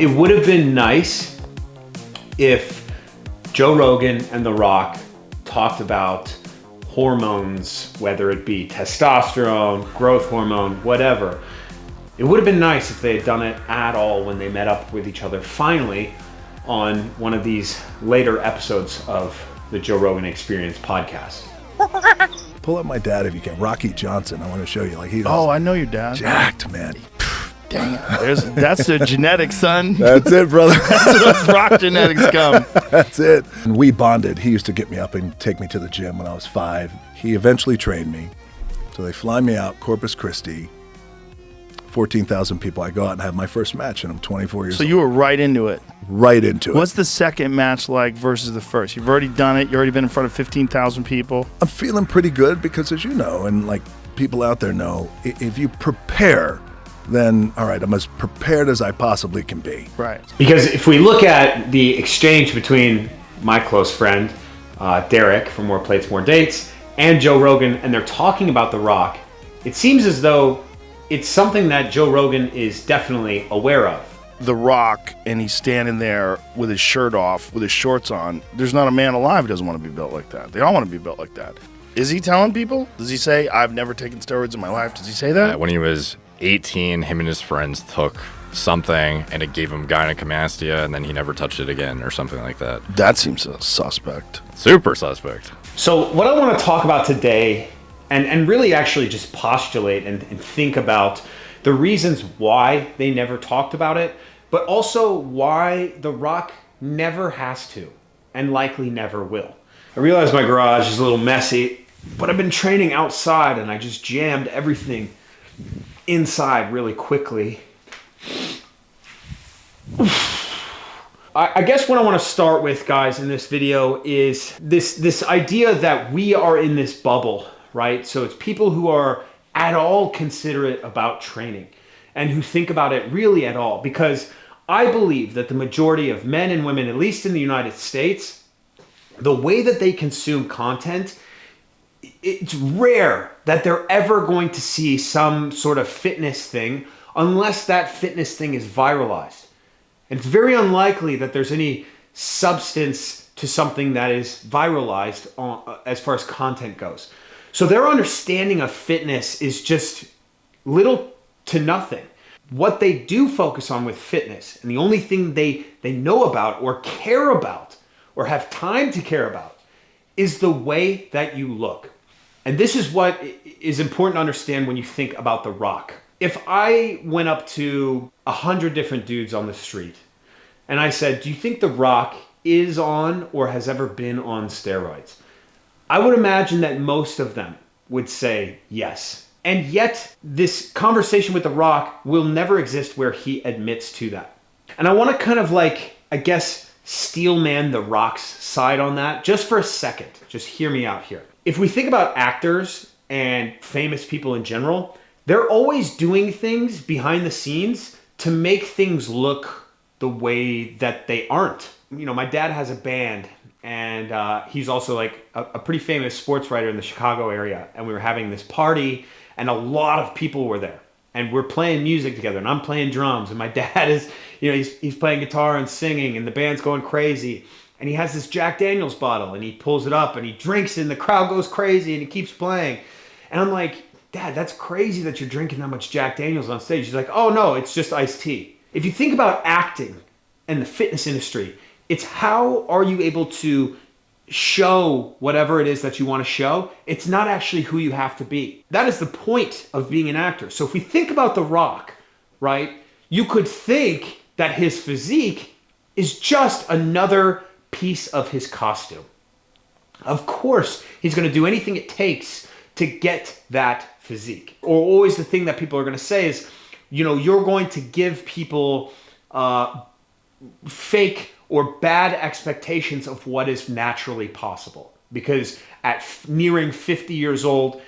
It would have been nice if Joe Rogan and The Rock talked about hormones, whether it be testosterone, growth hormone, whatever. It would have been nice if they had done it at all when they met up with each other finally on one of these later episodes of the Joe Rogan Experience podcast. Pull up my dad if you can. Rocky Johnson. I want to show you. Like I know your dad. Jacked, man. Dang it. That's the genetics, son. That's it, brother. That's where rock genetics come. That's it. And we bonded. He used to get me up and take me to the gym when I was 5. He eventually trained me. So they fly me out, Corpus Christi, 14,000 people. I go out and have my first match, and I'm 24 years old. So you were right into it. Right into it. What's the second match like versus the first? You've already done it. You've already been in front of 15,000 people. I'm feeling pretty good because, as you know, and like people out there know, if you prepare, then, all right, I'm as prepared as I possibly can be. Right. Because if we look at the exchange between my close friend, Derek from More Plates, More Dates, and Joe Rogan, and they're talking about The Rock, it seems as though it's something that Joe Rogan is definitely aware of. The Rock, and he's standing there with his shirt off, with his shorts on. There's not a man alive who doesn't want to be built like that. They all want to be built like that. Is he telling people? Does he say, I've never taken steroids in my life? Does he say that? When he was 18, him and his friends took something and it gave him gynecomastia, and then he never touched it again or something like that. That seems suspect. Super suspect. So what I want to talk about today, and really actually just postulate and think about the reasons why they never talked about it, but also why The Rock never has to and likely never will. I realize my garage is a little messy, but I've been training outside and I just jammed everything inside really quickly. I guess what I want to start with, guys, in this video is this idea that we are in this bubble, right? So it's people who are at all considerate about training and who think about it really at all, because I believe that the majority of men and women, at least in the United States, the way that they consume content, it's rare that they're ever going to see some sort of fitness thing unless that fitness thing is viralized. And it's very unlikely that there's any substance to something that is viralized as far as content goes. So their understanding of fitness is just little to nothing. What they do focus on with fitness, and the only thing they know about or care about or have time to care about, is the way that you look. And this is what is important to understand when you think about The Rock. If I went up to 100 different dudes on the street and I said, do you think The Rock is on or has ever been on steroids? I would imagine that most of them would say yes. And yet this conversation with The Rock will never exist where he admits to that. And I want to kind of like, I guess, steelman The Rock's side on that just for a second. Just hear me out here. If we think about actors and famous people in general, they're always doing things behind the scenes to make things look the way that they aren't. You know, my dad has a band, and he's also like a pretty famous sports writer in the Chicago area. And we were having this party, and a lot of people were there. And we're playing music together, and I'm playing drums, and my dad is, you know, he's playing guitar and singing, and the band's going crazy. And he has this Jack Daniels bottle, and he pulls it up, and he drinks it, and the crowd goes crazy, and he keeps playing. And I'm like, Dad, that's crazy that you're drinking that much Jack Daniels on stage. He's like, oh no, it's just iced tea. If you think about acting and the fitness industry, it's how are you able to show whatever it is that you want to show. It's not actually who you have to be. That is the point of being an actor. So if we think about The Rock, right, you could think that his physique is just another piece of his costume. Of course, he's going to do anything it takes to get that physique. Or always the thing that people are going to say is, you know, you're going to give people fake or bad expectations of what is naturally possible. Because at nearing 50 years old,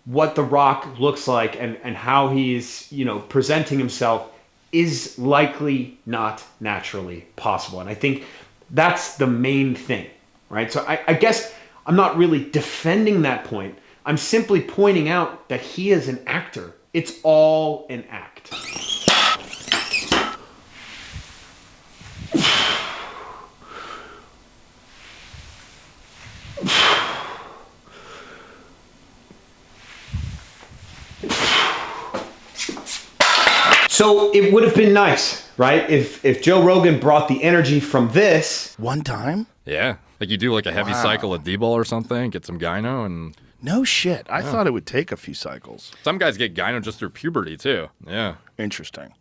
what The Rock looks like and how he's, you know, presenting himself is likely not naturally possible. And I think that's the main thing, right? So I guess I'm not really defending that point. I'm simply pointing out that he is an actor. It's all an act. So it would have been nice, right? If Joe Rogan brought the energy from this. One time? Yeah. Like you do like a heavy cycle of D-ball or something, get some gyno, and No shit. I thought it would take a few cycles. some guys get gyno just through puberty too. Yeah. Interesting.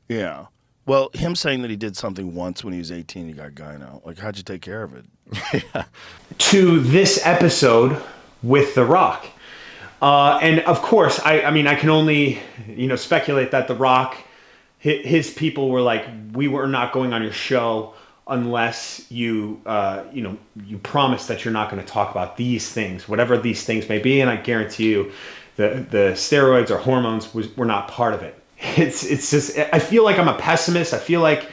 Yeah. Well, him saying that he did something once when he was 18, he got gyno. Like, how'd you take care of it? To this episode with The Rock. And of course, I mean, I can only, speculate that The Rock, his people were like, we were not going on your show unless you promise that you're not going to talk about these things, whatever these things may be. And I guarantee you the steroids or hormones were not part of it. It's just, I feel like I'm a pessimist. I feel like,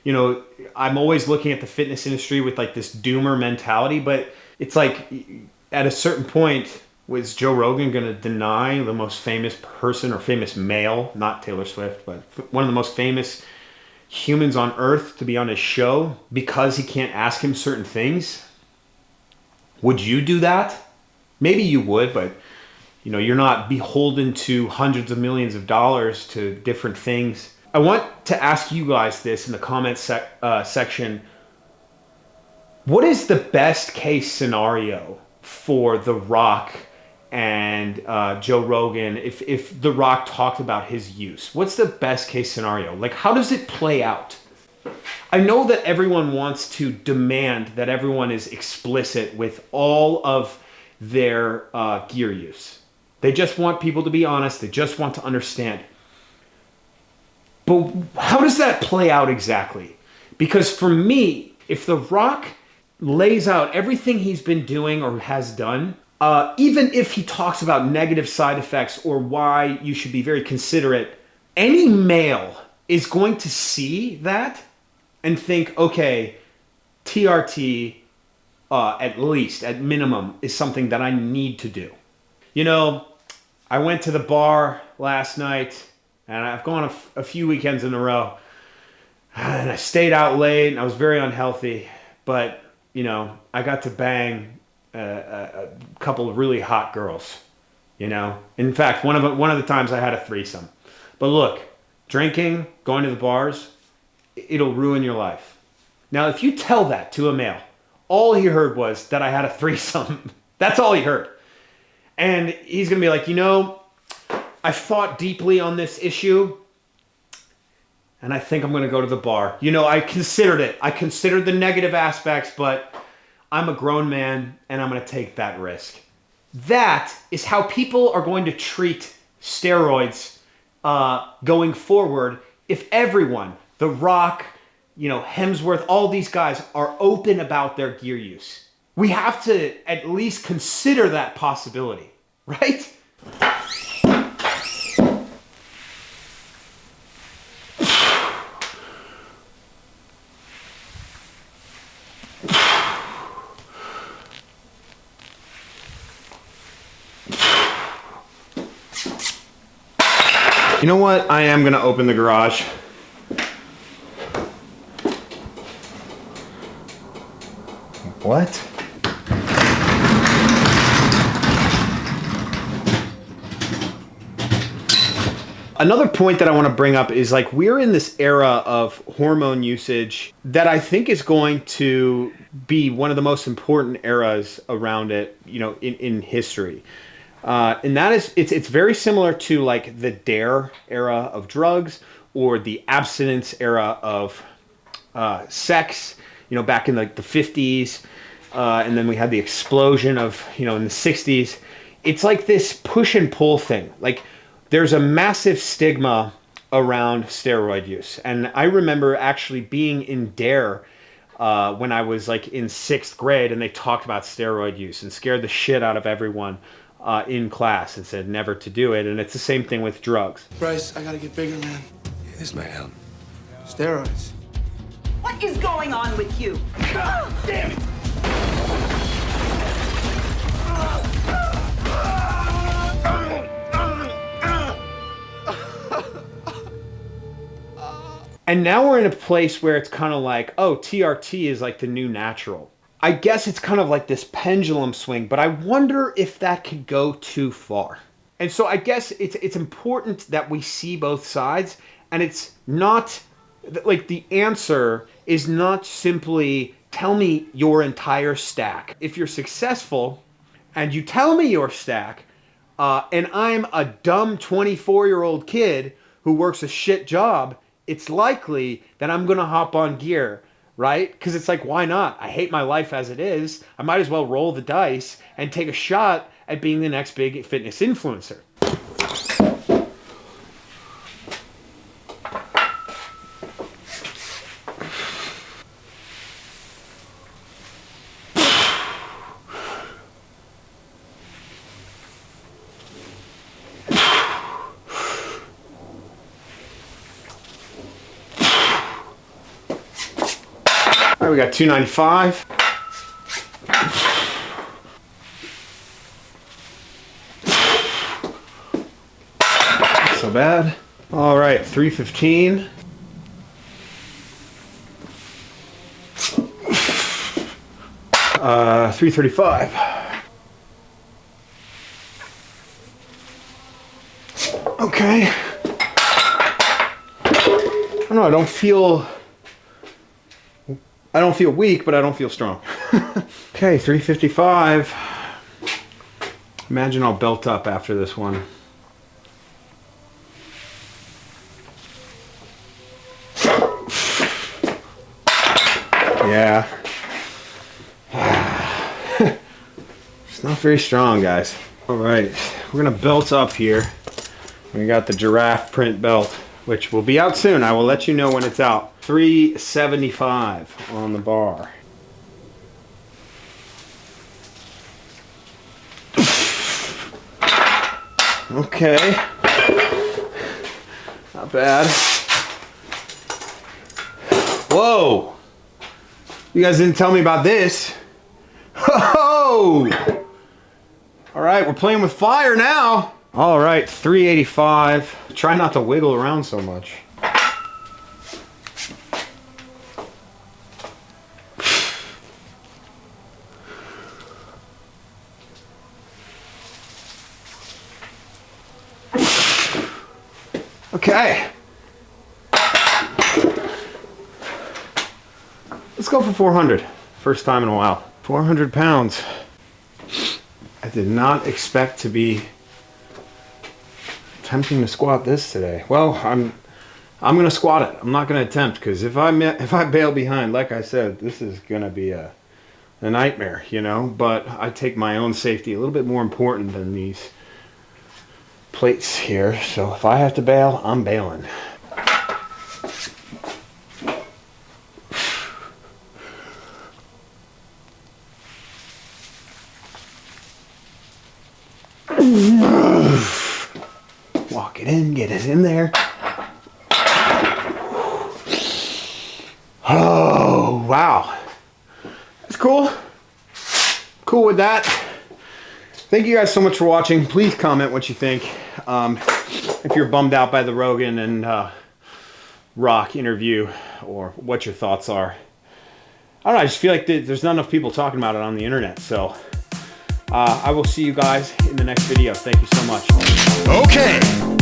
I'm always looking at the fitness industry with like this doomer mentality, but it's like at a certain point, was Joe Rogan going to deny the most famous person or famous male, not Taylor Swift, but one of the most famous humans on earth to be on his show because he can't ask him certain things? Would you do that? Maybe you would, but you're not beholden to hundreds of millions of dollars to different things. I want to ask you guys this in the comment section. What is the best case scenario for The Rock and Joe Rogan if The Rock talked about his use? What's the best case scenario? Like, how does it play out? I know that everyone wants to demand that everyone is explicit with all of their gear use. They just want people to be honest. They just want to understand. But how does that play out exactly? Because for me, if The Rock lays out everything he's been doing or has done, even if he talks about negative side effects or why you should be very considerate, any male is going to see that and think, okay, TRT, at least, at minimum, is something that I need to do. I went to the bar last night, and I've gone a few weekends in a row, and I stayed out late, and I was very unhealthy, but, I got to bang a couple of really hot girls, In fact, one of the times I had a threesome. But look, drinking, going to the bars, it'll ruin your life. Now, if you tell that to a male, all he heard was that I had a threesome. That's all he heard. And he's going to be like, I thought deeply on this issue, and I think I'm going to go to the bar. I considered it. I considered the negative aspects, but I'm a grown man, and I'm going to take that risk. That is how people are going to treat steroids going forward if everyone, The Rock, Hemsworth, all these guys are open about their gear use. We have to at least consider that possibility, right? You know what? I am going to open the garage. What? Another point that I want to bring up is like we're in this era of hormone usage that I think is going to be one of the most important eras around it, in history. And that is, it's very similar to like the DARE era of drugs or the abstinence era of sex, back in like the 50s. And then we had the explosion of, in the 60s. It's like this push and pull thing. Like there's a massive stigma around steroid use. And I remember actually being in DARE when I was like in 6th grade and they talked about steroid use and scared the shit out of everyone in class and said never to do it. And it's the same thing with drugs. Bryce, I gotta get bigger, man. This might help. Steroids. What is going on with you? Damn it! And now we're in a place where it's kind of like, oh, TRT is like the new natural. I guess it's kind of like this pendulum swing, but I wonder if that could go too far. And so I guess it's important that we see both sides And it's not, like, the answer is not simply tell me your entire stack. If you're successful and you tell me your stack, and I'm a dumb 24-year-old kid who works a shit job, it's likely that I'm gonna hop on gear, right? Because it's like, why not? I hate my life as it is. I might as well roll the dice and take a shot at being the next big fitness influencer. All right, we got 295. Not so bad. All right, 315. Uh, 335. Okay. I don't know, I don't feel weak, but I don't feel strong. Okay, 355. Imagine I'll belt up after this one. Yeah. It's not very strong, guys. All right, we're gonna belt up here. We got the giraffe print belt, which will be out soon. I will let you know when it's out. 375 on the bar. Okay. Not bad. Whoa! You guys didn't tell me about this. Ho! All right, we're playing with fire now. All right, 385. Try not to wiggle around so much. Okay. Let's go for 400. First time in a while. 400 pounds. I did not expect to be attempting to squat this today. Well, I'm gonna squat it. I'm not gonna attempt, because if I bail behind, like I said, this is gonna be a nightmare, you know. But I take my own safety a little bit more important than these plates here. So if I have to bail, I'm bailing. Walk it in, get it in there. Oh, wow. That's cool. Cool with that. Thank you guys so much for watching. Please comment what you think. If you're bummed out by the Rogan and Rock interview, or what your thoughts are. I don't know, I just feel like there's not enough people talking about it on the internet. So I will see you guys in the next video. Thank you so much. Okay.